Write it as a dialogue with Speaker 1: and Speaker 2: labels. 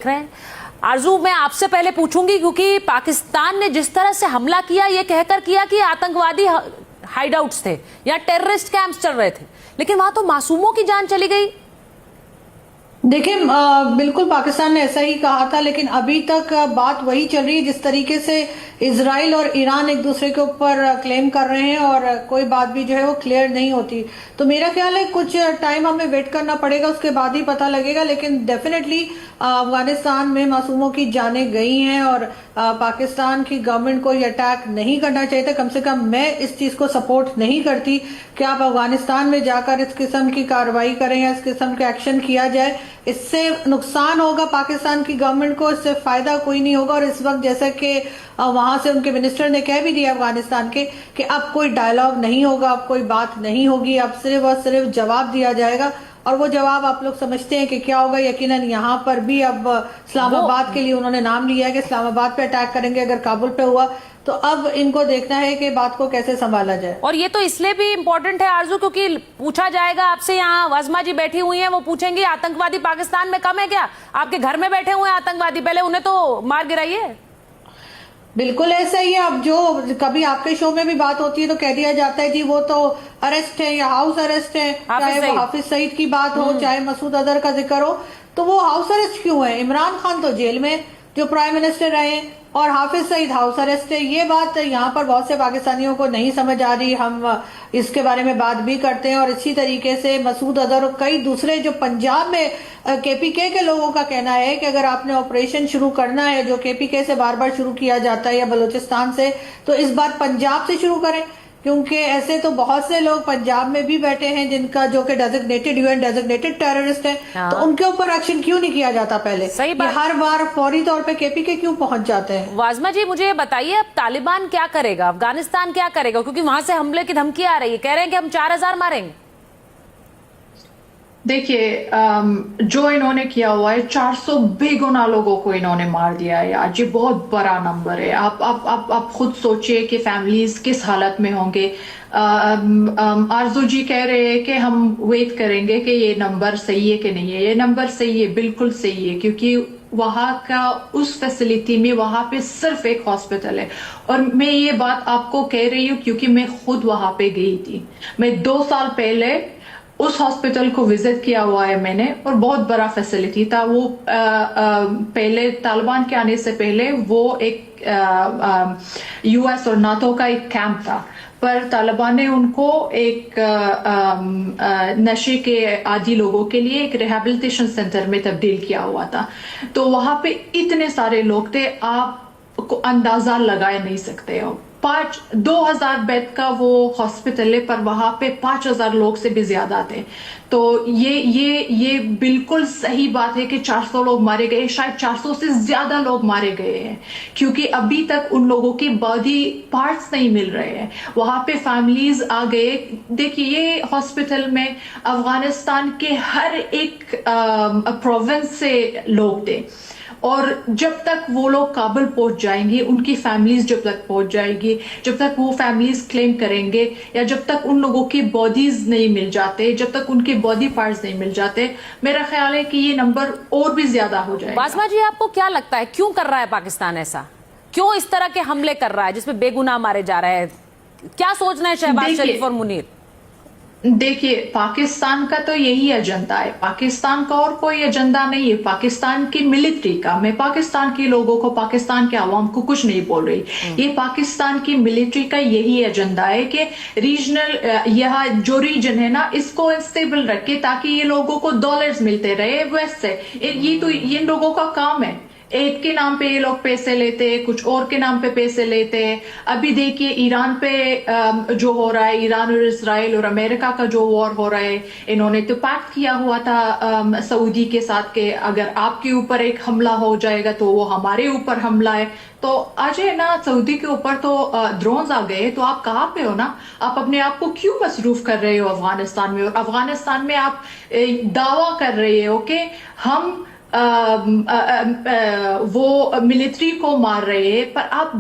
Speaker 1: रहे हैं। आरजू, मैं आपसे पहले पूछूंगी क्योंकि पाकिस्तान ने जिस तरह से हमला किया ये कहकर किया कि आतंकवादी हाइडआउट्स थे या टेररिस्ट कैंप्स चल रहे थे, लेकिन वहां तो मासूमों की जान चली गई।
Speaker 2: देखिए, बिल्कुल पाकिस्तान ने ऐसा ही कहा था, लेकिन अभी तक बात वही चल रही है जिस तरीके से इजराइल और ईरान एक दूसरे के ऊपर क्लेम कर रहे हैं और कोई बात भी जो है वो क्लियर नहीं होती। तो मेरा ख्याल है कुछ टाइम हमें वेट करना पड़ेगा, उसके बाद ही पता लगेगा। लेकिन डेफिनेटली अफगानिस्तान में मासूमों की जानें गई हैं और पाकिस्तान की गवर्नमेंट को ये अटैक नहीं करना चाहिए था। कम से कम मैं इस चीज को सपोर्ट नहीं करती कि आप अफगानिस्तान में जाकर इस किस्म की कार्रवाई करें या इस किस्म के एक्शन किया जाए। इससे नुकसान होगा पाकिस्तान की गवर्नमेंट को, इससे फायदा कोई नहीं होगा। और इस वक्त जैसे कि वहां से उनके मिनिस्टर ने कह भी दिया अफगानिस्तान के कि अब कोई डायलॉग नहीं होगा, अब कोई बात नहीं होगी, अब सिर्फ और सिर्फ जवाब दिया जाएगा। और वो जवाब आप लोग समझते हैं कि क्या होगा। यकीनन यहाँ पर भी अब इस्लामाबाद के लिए उन्होंने नाम लिया है कि इस्लामाबाद पे अटैक करेंगे अगर काबुल पे हुआ। तो अब इनको देखना है कि बात को कैसे संभाला जाए।
Speaker 1: और ये तो इसलिए भी इम्पोर्टेंट है आरजू क्योंकि पूछा जाएगा आपसे, यहाँ वाजमा जी बैठी हुई हैं, वो पूछेंगी आतंकवादी पाकिस्तान में कम है क्या? आपके घर में बैठे हुए हैं आतंकवादी, पहले उन्हें तो मार गिराइए।
Speaker 2: बिल्कुल ऐसा ही है। अब जो कभी आपके शो में भी बात होती है तो कह दिया जाता है जी वो तो अरेस्ट है या हाउस अरेस्ट है, चाहे वो हाफिज सईद की बात हो चाहे मसूद अजहर का जिक्र हो। तो वो हाउस अरेस्ट क्यों है? इमरान खान तो जेल में जो प्राइम मिनिस्टर रहे और हाफिज सईद हाउस अरेस्ट है। ये बात यहाँ पर बहुत से पाकिस्तानियों को नहीं समझ आ रही। हम इसके बारे में बात भी करते हैं। और इसी तरीके से मसूद अजहर और कई दूसरे जो पंजाब में केपीके के लोगों का कहना है कि अगर आपने ऑपरेशन शुरू करना है जो केपीके से बार बार शुरू किया जाता है या बलूचिस्तान से, तो इस बार पंजाब से शुरू करें, क्योंकि ऐसे तो बहुत से लोग पंजाब में भी बैठे हैं जिनका जो कि डेजिग्नेटेड यूएन डेजिग्नेटेड टेररिस्ट है। तो उनके ऊपर एक्शन क्यों नहीं किया जाता पहले?
Speaker 1: सही बात।
Speaker 2: हर बार फौरी तौर पे केपीके क्यों पहुंच जाते हैं?
Speaker 1: वाजमा जी, मुझे ये बताइए अब तालिबान क्या करेगा, अफगानिस्तान क्या करेगा? क्योंकि वहां से हमले की धमकी आ रही है, कह रहे हैं कि हम 4000 मारेंगे।
Speaker 3: देखिए, जो इन्होंने किया हुआ है, 400 बेगुनाह लोगों को इन्होंने मार दिया है आज। ये बहुत बड़ा नंबर है। आप खुद सोचिए कि फैमिलीज किस हालत में होंगे। आरजू जी कह रहे हैं कि हम वेट करेंगे कि ये नंबर सही है कि नहीं है। ये नंबर सही है, बिल्कुल सही है, क्योंकि वहां का उस फैसिलिटी में वहां पे सिर्फ एक हॉस्पिटल है। और मैं ये बात आपको कह रही हूँ क्योंकि मैं खुद वहां पे गई थी। मैं 2 साल पहले उस हॉस्पिटल को विजिट किया हुआ है मैंने, और बहुत बड़ा फैसिलिटी था वो। पहले तालिबान के आने से पहले वो एक यूएस और नाटो का एक कैंप था, पर तालिबान ने उनको एक नशे के आदी लोगों के लिए एक रिहैबिलिटेशन सेंटर में तब्दील किया हुआ था। तो वहां पे इतने सारे लोग थे, आपको अंदाजा लगा नहीं सकते हो। 2000 बेड का वो हॉस्पिटल है, पर वहां पे 5000 लोग से भी ज्यादा थे। तो ये बिल्कुल सही बात है कि 400 लोग मारे गए, शायद 400 से ज्यादा लोग मारे गए हैं, क्योंकि अभी तक उन लोगों के बॉडी पार्ट्स नहीं मिल रहे हैं। वहां पे फैमिलीज आ गए। देखिए, ये हॉस्पिटल में अफगानिस्तान के हर एक प्रोविंस से लोग थे, और जब तक वो लोग काबुल पहुंच जाएंगे, उनकी फैमिलीज जब तक पहुंच जाएगी, जब तक वो फैमिलीज क्लेम करेंगे, या जब तक उन लोगों की बॉडीज नहीं मिल जाते, जब तक उनके बॉडी पार्ट्स नहीं मिल जाते, मेरा ख्याल है कि ये नंबर और भी ज्यादा हो जाएगा।
Speaker 1: वाजमा जी, आपको क्या लगता है क्यों कर रहा है पाकिस्तान ऐसा? क्यों इस तरह के हमले कर रहा है जिसमें बेगुनाह मारे जा रहे हैं? क्या सोचना है शहबाज शरीफ और मुनीर?
Speaker 3: देखिए, पाकिस्तान का तो यही एजेंडा है। पाकिस्तान का और कोई एजेंडा नहीं है। पाकिस्तान की मिलिट्री का, मैं पाकिस्तान के लोगों को, पाकिस्तान के आवाम को कुछ नहीं बोल रही। ये पाकिस्तान की मिलिट्री का यही एजेंडा है कि रीजनल, यह जो रीजन है ना, इसको स्टेबल रखे ताकि ये लोगों को डॉलर्स मिलते रहे वेस्ट से। ये तो इन लोगों का काम है। एड के नाम पे ये लोग पैसे लेते हैं, कुछ और के नाम पे पैसे लेते हैं। अभी देखिए ईरान पे जो हो रहा है, ईरान और इजराइल और अमेरिका का जो वॉर हो रहा है, इन्होंने तो पैक्ट किया हुआ था सऊदी के साथ कि अगर आपके ऊपर एक हमला हो जाएगा तो वो हमारे ऊपर हमला है। तो आज है ना, सऊदी के ऊपर तो ड्रोन्स आ गए, तो आप कहाँ पे हो ना? आप अपने आप को क्यों मसरूफ कर रहे हो अफगानिस्तान में? और अफगानिस्तान में आप दावा कर रहे हो कि हम वो मिलिट्री को मार रहे हैं, पर आप